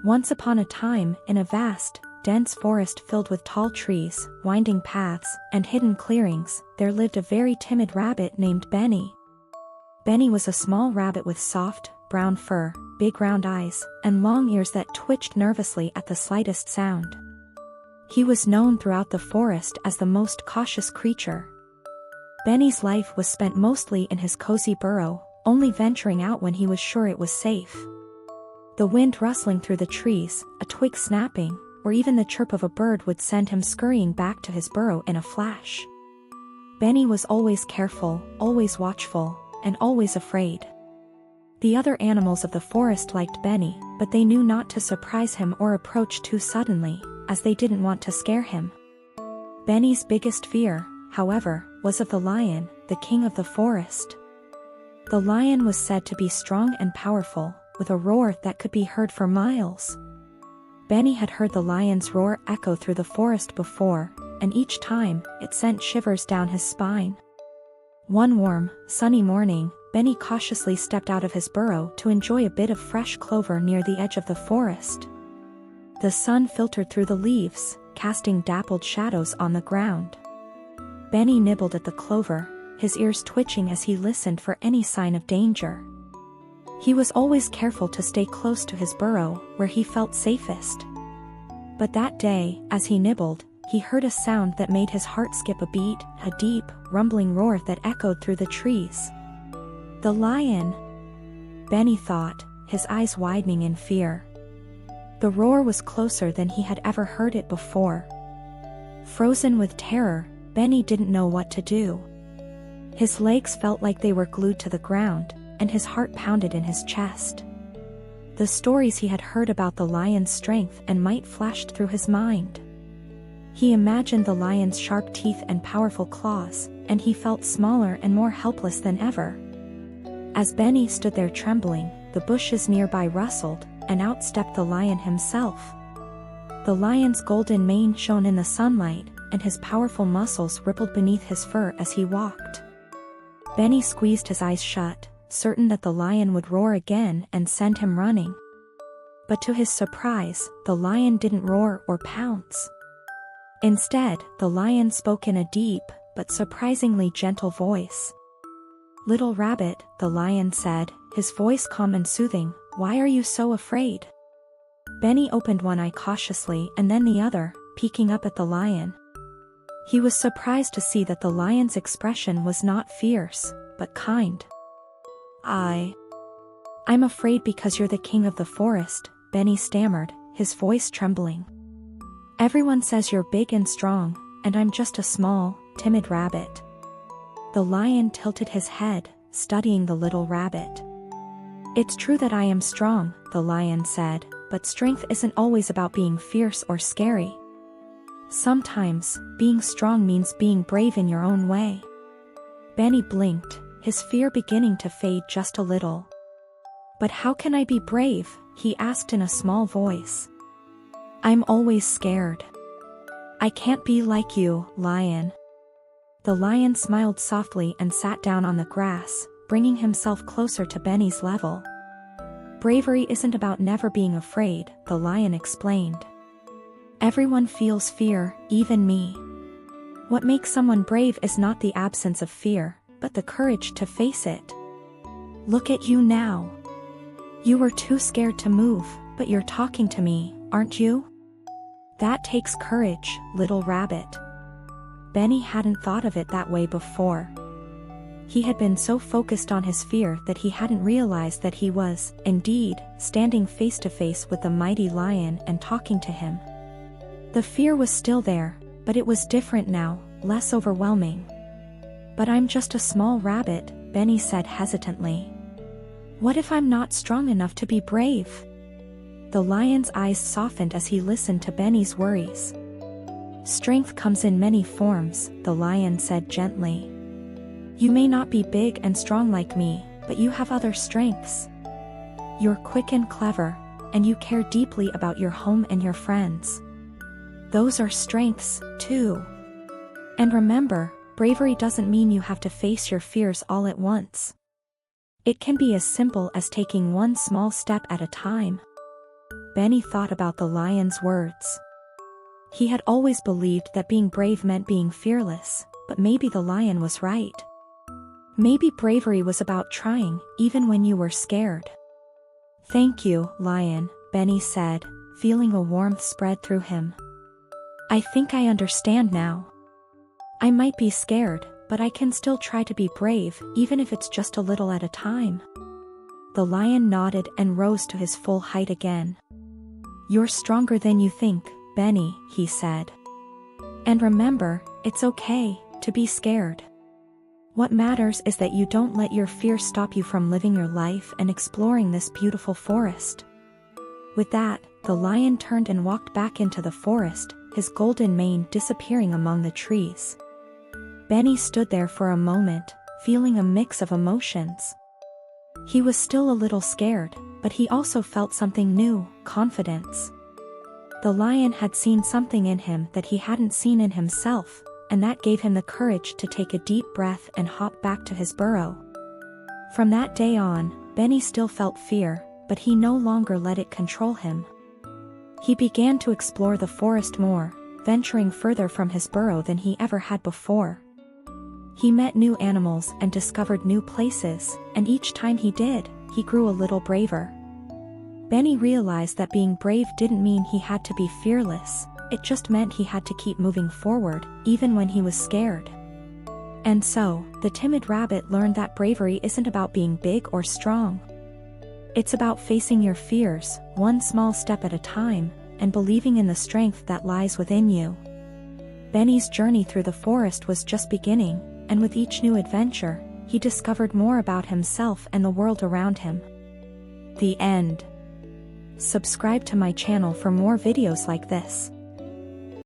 Once upon a time, in a vast, dense forest filled with tall trees, winding paths, and hidden clearings, there lived a very timid rabbit named Benny. Benny was a small rabbit with soft, brown fur, big round eyes, and long ears that twitched nervously at the slightest sound. He was known throughout the forest as the most cautious creature. Benny's life was spent mostly in his cozy burrow, only venturing out when he was sure it was safe. The wind rustling through the trees, a twig snapping, or even the chirp of a bird would send him scurrying back to his burrow in a flash. Benny was always careful, always watchful, and always afraid. The other animals of the forest liked Benny, but they knew not to surprise him or approach too suddenly, as they didn't want to scare him. Benny's biggest fear, however, was of the lion, the king of the forest. The lion was said to be strong and powerful, with a roar that could be heard for miles. Benny had heard the lion's roar echo through the forest before, and each time, it sent shivers down his spine. One warm, sunny morning, Benny cautiously stepped out of his burrow to enjoy a bit of fresh clover near the edge of the forest. The sun filtered through the leaves, casting dappled shadows on the ground. Benny nibbled at the clover, his ears twitching as he listened for any sign of danger. He was always careful to stay close to his burrow, where he felt safest. But that day, as he nibbled, he heard a sound that made his heart skip a beat, a deep, rumbling roar that echoed through the trees. The lion! Benny thought, his eyes widening in fear. The roar was closer than he had ever heard it before. Frozen with terror, Benny didn't know what to do. His legs felt like they were glued to the ground, and his heart pounded in his chest. The stories he had heard about the lion's strength and might flashed through his mind. He imagined the lion's sharp teeth and powerful claws, and he felt smaller and more helpless than ever. As Benny stood there trembling, the bushes nearby rustled, and out stepped the lion himself. The lion's golden mane shone in the sunlight, and his powerful muscles rippled beneath his fur as he walked. Benny squeezed his eyes shut, certain that the lion would roar again and send him running. But to his surprise, the lion didn't roar or pounce. Instead, the lion spoke in a deep, but surprisingly gentle voice. "Little rabbit," the lion said, his voice calm and soothing, "why are you so afraid?" Benny opened one eye cautiously and then the other, peeking up at the lion. He was surprised to see that the lion's expression was not fierce, but kind. I'm afraid because you're the king of the forest," Benny stammered, his voice trembling. "Everyone says you're big and strong, and I'm just a small, timid rabbit." The lion tilted his head, studying the little rabbit. "It's true that I am strong," the lion said, "but strength isn't always about being fierce or scary. Sometimes, being strong means being brave in your own way." Benny blinked, his fear beginning to fade just a little. "But how can I be brave?" he asked in a small voice. "I'm always scared." "I can't be like you, lion." The lion smiled softly and sat down on the grass, bringing himself closer to Benny's level. "Bravery isn't about never being afraid," the lion explained. "Everyone feels fear, even me. What makes someone brave is not the absence of fear, but the courage to face it. Look at you now. You were too scared to move, but you're talking to me, aren't you? That takes courage, little rabbit." Benny hadn't thought of it that way before. He had been so focused on his fear that he hadn't realized that he was, indeed, standing face to face with the mighty lion and talking to him. The fear was still there, but it was different now, less overwhelming. "But I'm just a small rabbit," Benny said hesitantly. "What if I'm not strong enough to be brave?" The lion's eyes softened as he listened to Benny's worries. "Strength comes in many forms," the lion said gently. "You may not be big and strong like me, but you have other strengths. You're quick and clever, and you care deeply about your home and your friends. Those are strengths, too. And remember, bravery doesn't mean you have to face your fears all at once. It can be as simple as taking one small step at a time. Benny thought about the lion's words. He had always believed that being brave meant being fearless, but maybe the lion was right. Maybe bravery was about trying, even when you were scared. "Thank you, lion," Benny said, feeling a warmth spread through him. "I think I understand now. I might be scared, but I can still try to be brave, even if it's just a little at a time." The lion nodded and rose to his full height again. "You're stronger than you think, Benny," he said. "And remember, it's okay to be scared. What matters is that you don't let your fear stop you from living your life and exploring this beautiful forest." With that, the lion turned and walked back into the forest, his golden mane disappearing among the trees. Benny stood there for a moment, feeling a mix of emotions. He was still a little scared, but he also felt something new, confidence. The lion had seen something in him that he hadn't seen in himself, and that gave him the courage to take a deep breath and hop back to his burrow. From that day on, Benny still felt fear, but he no longer let it control him. He began to explore the forest more, venturing further from his burrow than he ever had before. He met new animals and discovered new places, and each time he did, he grew a little braver. Benny realized that being brave didn't mean he had to be fearless, it just meant he had to keep moving forward, even when he was scared. And so, the timid rabbit learned that bravery isn't about being big or strong. It's about facing your fears, one small step at a time, and believing in the strength that lies within you. Benny's journey through the forest was just beginning, and with each new adventure, he discovered more about himself and the world around him. The end. Subscribe to my channel for more videos like this.